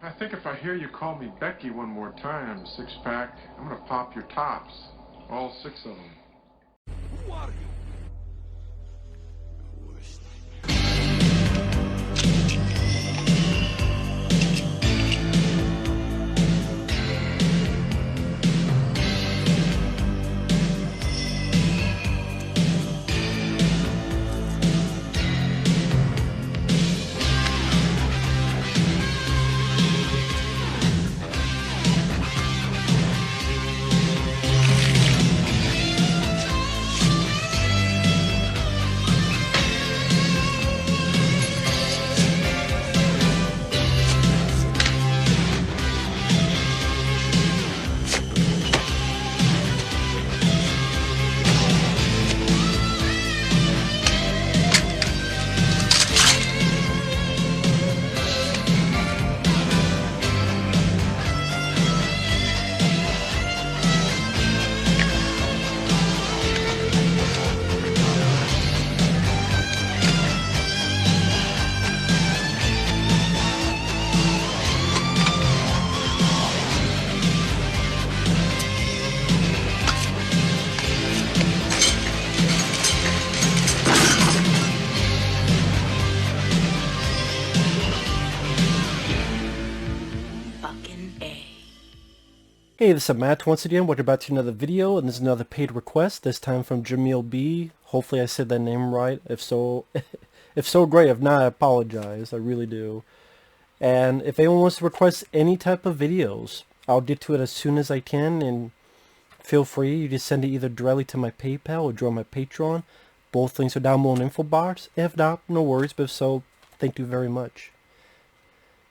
I think if I hear you call me Becky one more time, six-pack, I'm gonna pop your tops. All six of them. Who are you? Hey, this is Matt once again. Welcome back to another video, and this is another paid request, this time from Jamil B. Hopefully I said that name right. If so, great. If not, I apologize. I really do. And if anyone wants to request any type of videos, I'll get to it as soon as I can, and feel free. You just send it either directly to my PayPal or join my Patreon. Both links are down below in the info box. If not, no worries, but if so, thank you very much.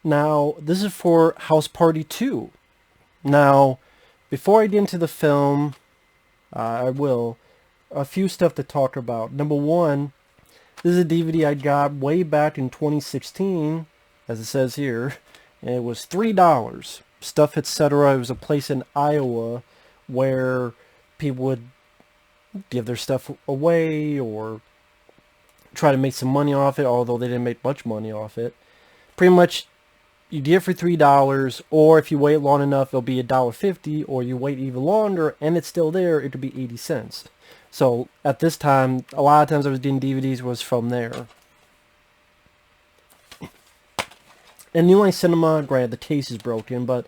Now, this is for House Party 2. Now, before I get into the film, a few stuff to talk about. Number one, this is a DVD I got way back in 2016, as it says here, and it was $3. Stuff, etc. It was a place in Iowa where people would give their stuff away or try to make some money off it, although they didn't make much money off it. Pretty much, you get it for $3, or if you wait long enough, it'll be $1.50, or you wait even longer, and it's still there, it'll be 80 cents. So, at this time, a lot of times I was getting DVDs was from there. And New Line Cinema, granted, the case is broken, but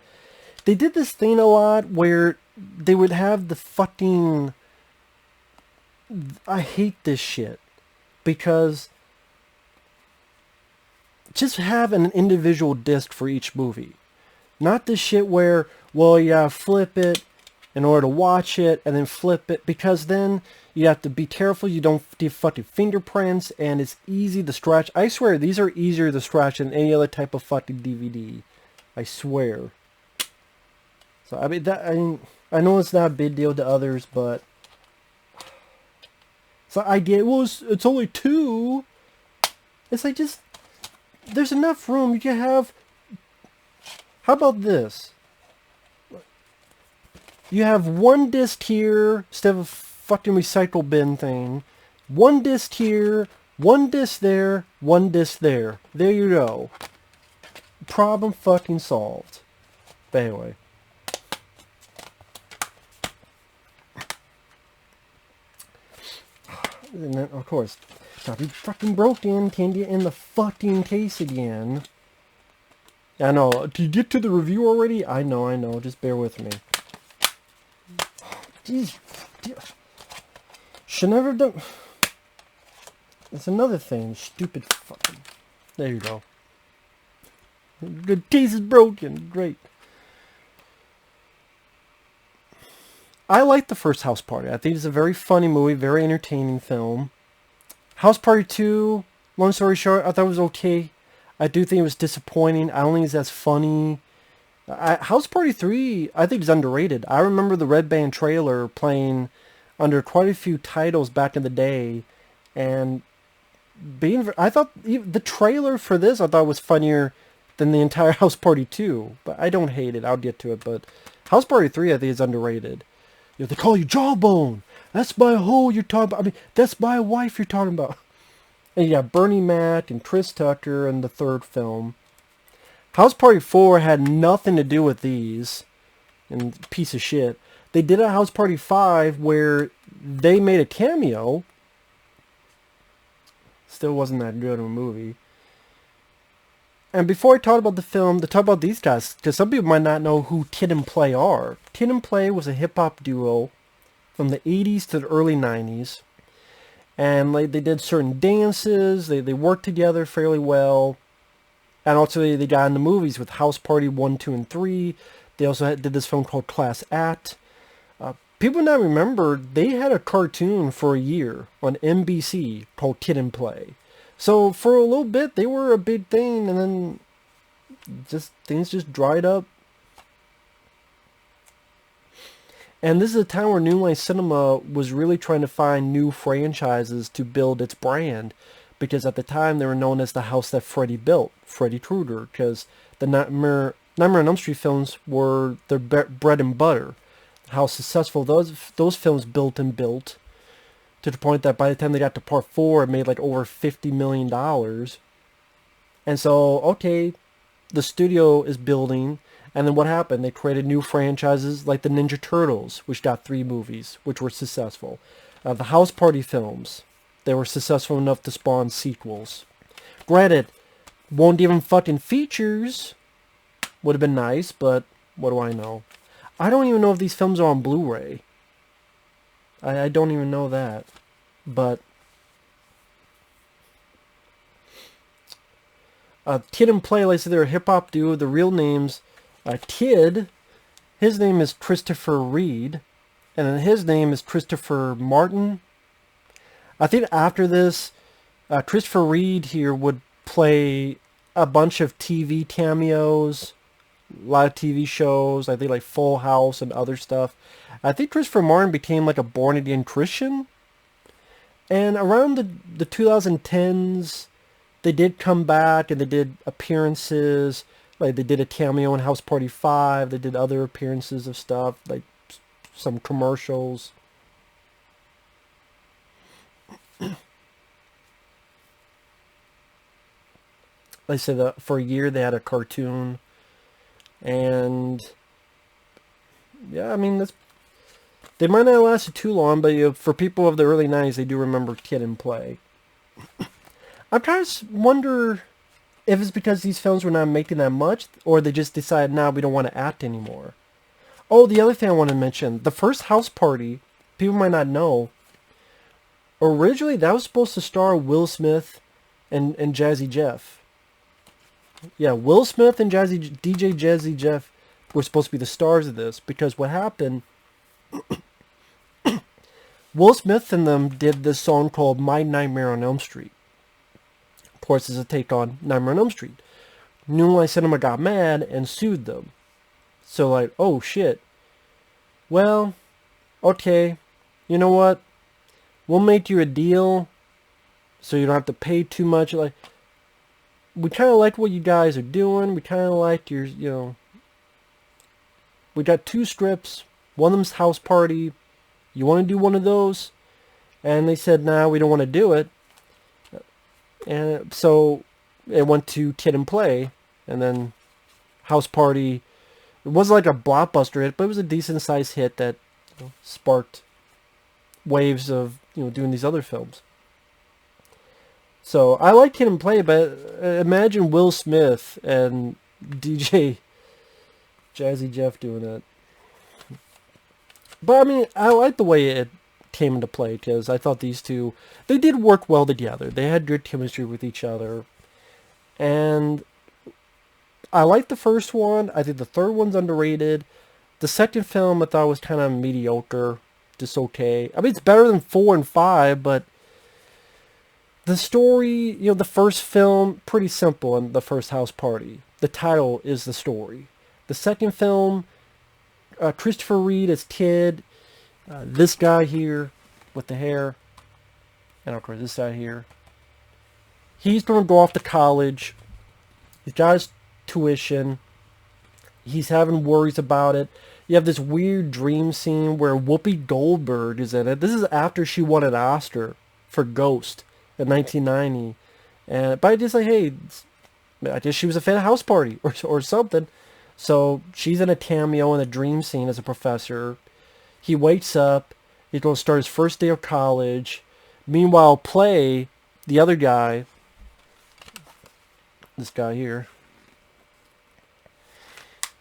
they did this thing a lot where they would have the fucking... I hate this shit. Because... just have an individual disc for each movie. Not this shit where, well, you gotta flip it in order to watch it, and then flip it, because then you have to be careful you don't get fucking fingerprints, and it's easy to scratch. I swear, these are easier to scratch than any other type of fucking DVD. I swear. So, I mean, I know it's not a big deal to others, but... so I get, well, it's only two. It's like, just... there's enough room. You can have... how about this? You have one disc here instead of a fucking recycle bin thing. One disc here, one disc there, one disc there. There you go. Problem fucking solved. But anyway. And then, of course... now, be fucking broken, can't get in the fucking case again. I know, did you get to the review already? I know, just bear with me. Jeez. Should never have done... that's another thing, stupid fucking... there you go. The case is broken, great. I like the first House Party. I think it's a very funny movie, very entertaining film. House Party 2, long story short, I thought it was okay. I do think it was disappointing. I don't think it's as funny. House Party 3, I think, is underrated. I remember the Red Band trailer playing under quite a few titles back in the day. And I thought the trailer for this, I thought was funnier than the entire House Party 2. But I don't hate it. I'll get to it. But House Party 3, I think, is underrated. You know, they call you Jawbone. That's my hoe you're talking about. I mean, that's my wife you're talking about. And you got Bernie Mac and Chris Tucker in the third film. House Party 4 had nothing to do with these. And piece of shit. They did a House Party 5 where they made a cameo. Still wasn't that good of a movie. And before I talk about the film, to talk about these guys, because some people might not know who Kid and Play are. Kid and Play was a hip-hop duo from the 80s to the early 90s. And they did certain dances, they worked together fairly well. And also they got into movies with House Party 1, 2, and 3. They also did this film called Class Act. People now remember they had a cartoon for a year on NBC called Kid and Play. So for a little bit they were a big thing, and then things just dried up. And this is a time where New Line Cinema was really trying to find new franchises to build its brand, because at the time they were known as the house that Freddy built, Freddy Krueger, because the Nightmare on Elm Street films were their bread and butter. How successful those films built to the point that by the time they got to part 4, it made like over $50 million. And so, okay, the studio is building, and then what happened? They created new franchises like the Ninja Turtles, which got 3 movies, which were successful. The House Party films, they were successful enough to spawn sequels. Granted, won't give them fucking features. Would have been nice, but what do I know? I don't even know if these films are on Blu-ray. I don't even know that. But Kid and Play, like I said, they're a hip-hop duo. The real names, Kid, his name is Christopher Reed. And then his name is Christopher Martin. I think after this, Christopher Reed here would play a bunch of TV cameos, a lot of TV shows, I think like Full House and other stuff. I think Christopher Martin became like a born-again Christian. And around the 2010s, they did come back and they did appearances. Like they did a cameo in House Party 5. They did other appearances of stuff, like some commercials. Like I said, for a year they had a cartoon. And yeah, I mean, they might not have lasted too long, but for people of the early 90s, they do remember Kid and Play. I'm trying to wonder if it's because these films were not making that much, or they just decided, nah, we don't want to act anymore. Oh, the other thing I want to mention, the first House Party, people might not know, originally that was supposed to star Will Smith and Jazzy Jeff. Yeah, Will Smith and DJ Jazzy Jeff were supposed to be the stars of this, because what happened, Will Smith and them did this song called My Nightmare on Elm Street. Of course, it's a take on Nightmare on Elm Street. New Line Cinema got mad and sued them. So like, oh shit. Well, okay, you know what? We'll make you a deal so you don't have to pay too much. Like, we kind of like what you guys are doing. We kind of like your, we got 2 scripts. One of them's House Party. You want to do one of those? And they said, nah, we don't want to do it. And so it went to Kid and Play. And then House Party, it wasn't like a blockbuster hit, but it was a decent sized hit that sparked waves of, doing these other films. So I like Kid and Play, but imagine Will Smith and DJ Jazzy Jeff doing that. But I mean, I like the way it came into play, because I thought these two, they did work well together. They had good chemistry with each other. And I liked the first one. I think the third one's underrated. The second film I thought was kind of mediocre, just okay. I mean, it's better than 4 and 5, but the story, the first film, pretty simple in the first House Party. The title is the story. The second film, Christopher Reed as Kid, this guy here with the hair, and of course this guy here. He's going to go off to college. He's got his tuition. He's having worries about it. You have this weird dream scene where Whoopi Goldberg is in it. This is after she won an Oscar for Ghost in 1990. But I just like, hey, I guess she was a fan of House Party or something. So she's in a cameo in a dream scene as a professor. He wakes up. He's going to start his first day of college. Meanwhile, Play, the other guy, this guy here,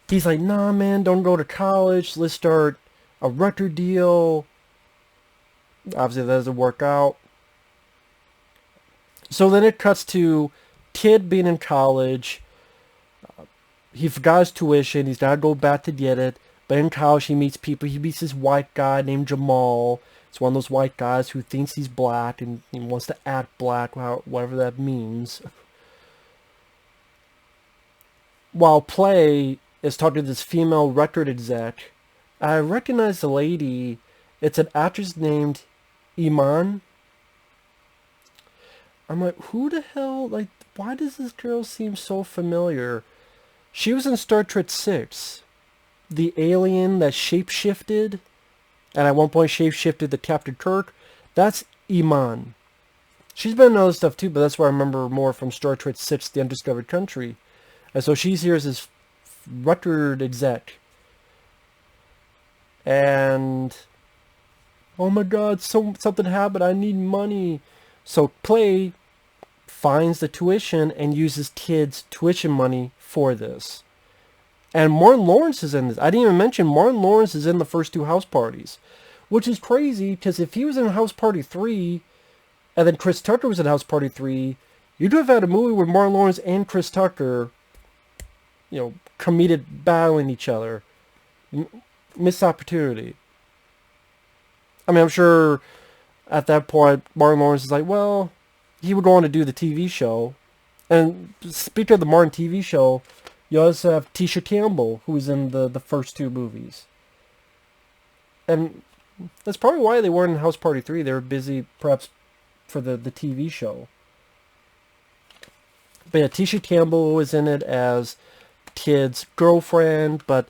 he's like, nah, man, don't go to college. Let's start a record deal. Obviously, that doesn't work out. So then it cuts to Kid being in college. He forgot his tuition. He's got to go back to get it. But in college, he meets people. He meets this white guy named Jamil. It's one of those white guys who thinks he's black and he wants to act black, whatever that means. While Play is talking to this female record exec, I recognize the lady. It's an actress named Iman. I'm like, who the hell? Like, why does this girl seem so familiar? She was in Star Trek 6. The alien that shapeshifted, and at one point shapeshifted to Captain Kirk. That's Iman. She's been in other stuff too, but that's where I remember more from Star Trek 6, The Undiscovered Country. And so she's here as this record exec. And, oh my god, something happened, I need money. So Play finds the tuition and uses Kid's tuition money for this. And Martin Lawrence is in this. I didn't even mention Martin Lawrence is in the first two House Parties. Which is crazy, because if he was in House Party 3, and then Chris Tucker was in House Party 3, you'd have had a movie where Martin Lawrence and Chris Tucker, comedic battling each other. Missed opportunity. I mean, I'm sure at that point, Martin Lawrence is like, well, he would go on to do the TV show. And speaking of the Martin TV show, you also have Tisha Campbell, who was in the first two movies. And that's probably why they weren't in House Party 3. They were busy, perhaps, for the TV show. But yeah, Tisha Campbell was in it as Kid's girlfriend, but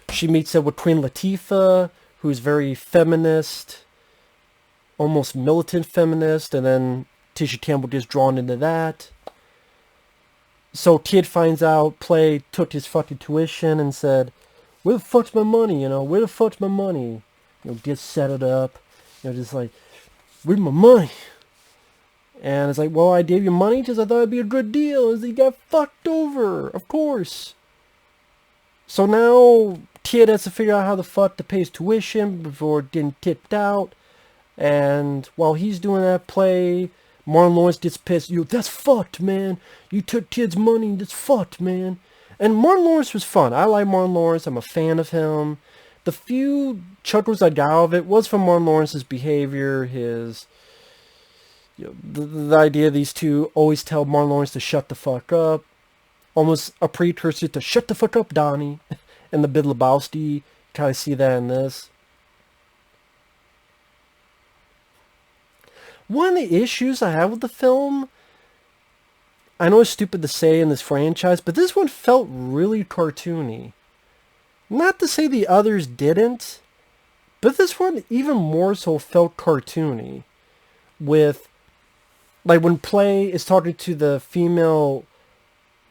she meets up with Queen Latifah, who's very feminist, almost militant feminist, and then Tisha Campbell gets drawn into that. So Kid finds out Play took his fucking tuition and said, where the fuck's my money, where the fuck's my money? Gets set it up, just like, where's my money? And it's like, well, I gave you money because I thought it'd be a good deal. And he got fucked over, of course. So now Kid has to figure out how the fuck to pay his tuition before getting kicked out. And while he's doing that, Play, Martin Lawrence gets pissed. That's fucked, man. You took Kid's money. That's fucked, man. And Martin Lawrence was fun. I like Martin Lawrence. I'm a fan of him. The few chuckles I got out of it was from Martin Lawrence's behavior, his... the idea these two always tell Martin Lawrence to shut the fuck up. Almost a precursor to Shut the Fuck Up, Donnie. And the Big Lebowski. Kind of see that in this. One of the issues I have with the film, I know it's stupid to say in this franchise, but this one felt really cartoony. Not to say the others didn't, but this one even more so felt cartoony. With, like, when Play is talking to the female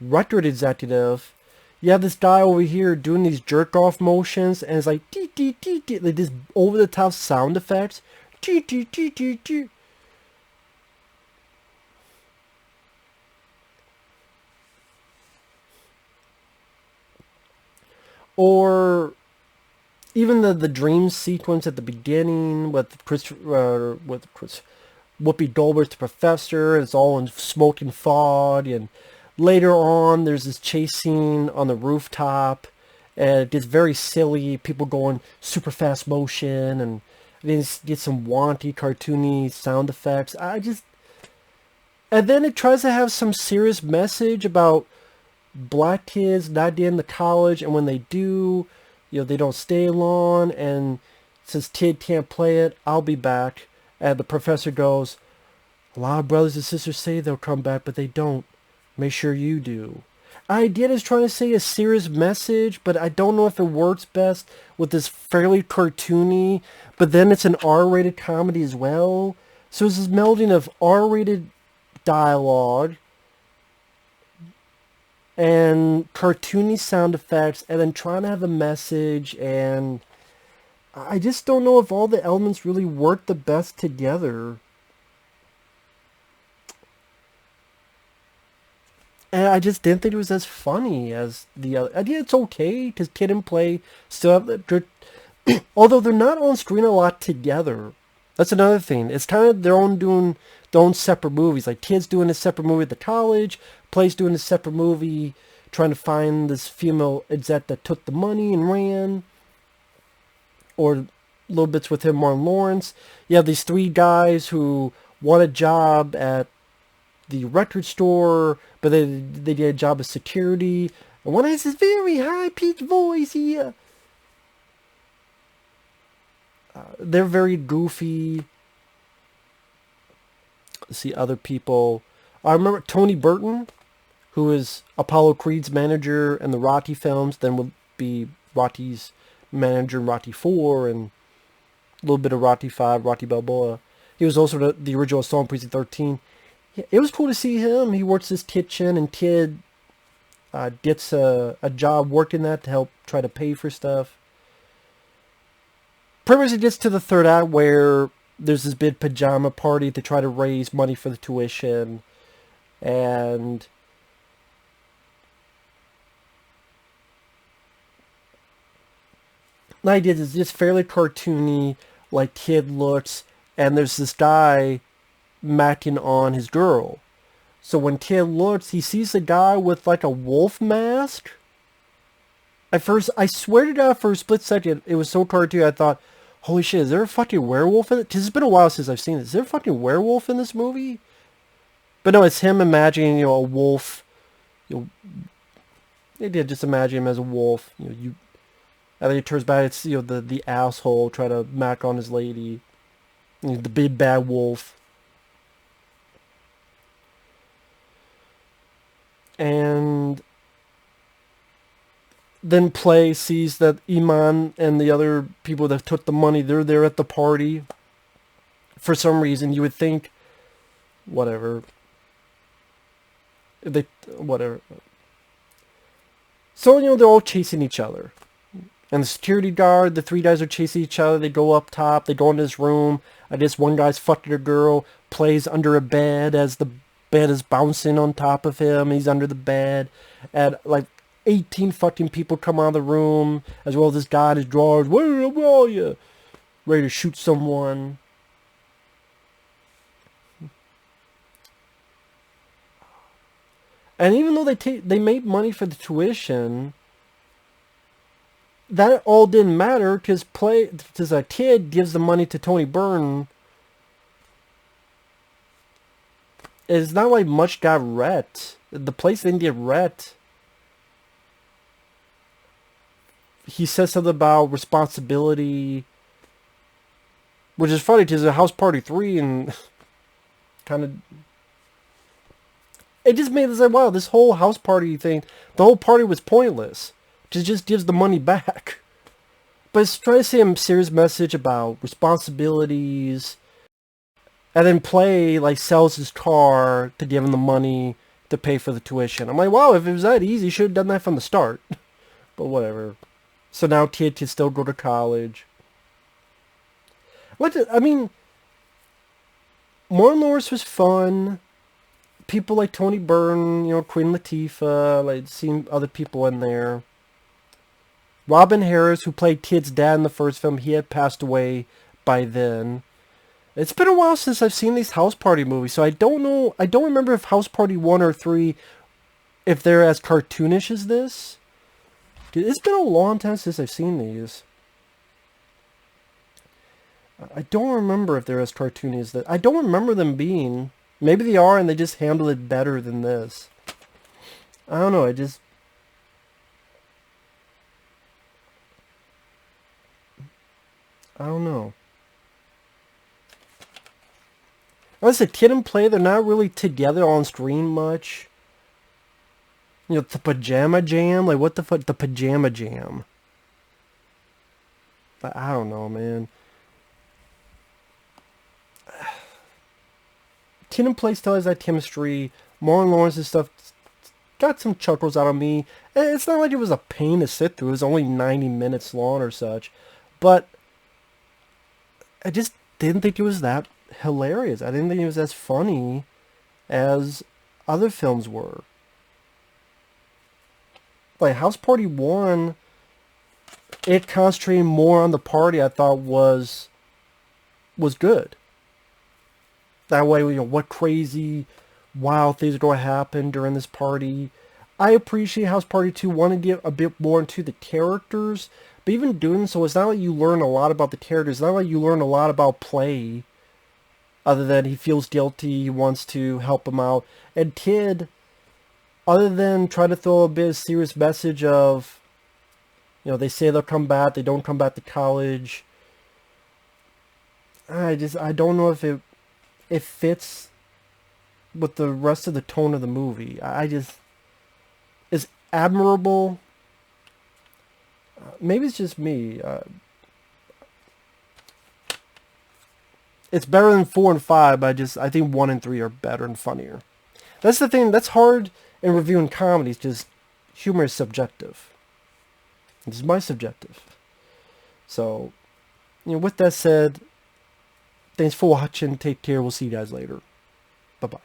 record executive, you have this guy over here doing these jerk-off motions, and it's like, dee, dee, dee, dee, like this over-the-top sound effects. Dee, dee, dee, dee, dee. Or even the dream sequence at the beginning with Whoopi Goldberg's professor. It's all in smoke and fog, and later on there's this chase scene on the rooftop, and it gets very silly. People going super fast motion, and then get some wonky, cartoony sound effects. And then it tries to have some serious message about black kids not getting to college, and when they do, they don't stay long, and since Kid can't play it, I'll be back. And the professor goes, a lot of brothers and sisters say they'll come back, but they don't. Make sure you do. I get is trying to say a serious message, but I don't know if it works best with this fairly cartoony, but then it's an R-rated comedy as well. So it's this melding of R-rated dialogue and cartoony sound effects, and then trying to have a message, and I just don't know if all the elements really work the best together. And I just didn't think it was as funny as the other. Yeah, it's okay because Kid and Play still have the, although they're not on screen a lot together. That's another thing. It's kind of doing their own separate movies. Like Kid's doing a separate movie at the college, Play's doing a separate movie trying to find this female exec that took the money and ran, or little bits with him, Martin Lawrence. You have these three guys who want a job at the record store, but they did a job as security. And one has this very high-pitched voice here. They're very goofy. Let's see other people. I remember Tony Burton, who is Apollo Creed's manager in the Rocky films, then would be Rocky's manager in Rocky 4, and a little bit of Rocky 5, Rocky Balboa. He was also the original Assault on Precinct 13. Yeah, it was cool to see him. He works his kitchen, and Kid gets a job working that to help try to pay for stuff. Pretty much it gets to the third act where there's this big pajama party to try to raise money for the tuition. And the idea is just fairly cartoony, like Kid looks, and there's this guy macking on his girl. So when Kid looks, he sees a guy with like a wolf mask. At first, I swear to God, for a split second, it was so cartoony, I thought, holy shit, is there a fucking werewolf in it? Because it's been a while since I've seen this. Is there a fucking werewolf in this movie? But no, it's him imagining, a wolf. They did just imagine him as a wolf. And then he turns back, it's, the asshole trying to mac on his lady. The big bad wolf. And then Play sees that Iman and the other people that took the money, they're there at the party. For some reason, you would think, whatever. Whatever. So, they're all chasing each other. And the security guard, the three guys are chasing each other. They go up top. They go into this room. I guess one guy's fucking a girl. Plays under a bed as the bed is bouncing on top of him. He's under the bed. And, 18 fucking people come out of the room. As well as this guy in his drawers. Where are you? Ready to shoot someone. And even though they made money for the tuition, that all didn't matter because a Kid gives the money to Tony Byrne. It's not like much got wrecked. The place didn't get wrecked. He says something about responsibility, which is funny because it's a House Party 3 and kind of... It just made us like, wow, this whole house party thing, the whole party was pointless. It just gives the money back. But it's trying to say a serious message about responsibilities. And then Play, sells his car to give him the money to pay for the tuition. I'm like, wow, if it was that easy, you should have done that from the start. But whatever. So now Kid can still go to college. Martin Lawrence was fun. People like Tony Byrne, Queen Latifah, seeing other people in there. Robin Harris, who played Kid's dad in the first film, he had passed away by then. It's been a while since I've seen these House Party movies, so I don't know. I don't remember if House Party 1 or 3, if they're as cartoonish as this. It's been a long time since I've seen these. I don't remember if they're as cartoony as that. I don't remember them being. Maybe they are and they just handle it better than this. I don't know, I don't know. As a Kid and Play, they're not really together on screen much. The Pajama Jam? What the fuck? The Pajama Jam. I don't know, man. Kid and Play still has that chemistry. Martin Lawrence's stuff got some chuckles out of me. It's not like it was a pain to sit through. It was only 90 minutes long or such. But I just didn't think it was that hilarious. I didn't think it was as funny as other films were. Like House Party 1, it concentrated more on the party. I thought was good. That way, what crazy, wild things are going to happen during this party. I appreciate House Party 2 wanting to get a bit more into the characters, but even doing so, it's not like you learn a lot about the characters. It's not like you learn a lot about Play, other than he feels guilty, he wants to help him out. And Kid, other than try to throw a bit of serious message of, they say they'll come back, they don't come back to college. I don't know if it fits with the rest of the tone of the movie. It's admirable. Maybe it's just me. It's better than 4 and 5, but I think 1 and 3 are better and funnier. That's the thing. That's hard in reviewing comedies. Just humor is subjective. This is my subjective. So, with that said, thanks for watching. Take care. We'll see you guys later. Bye-bye.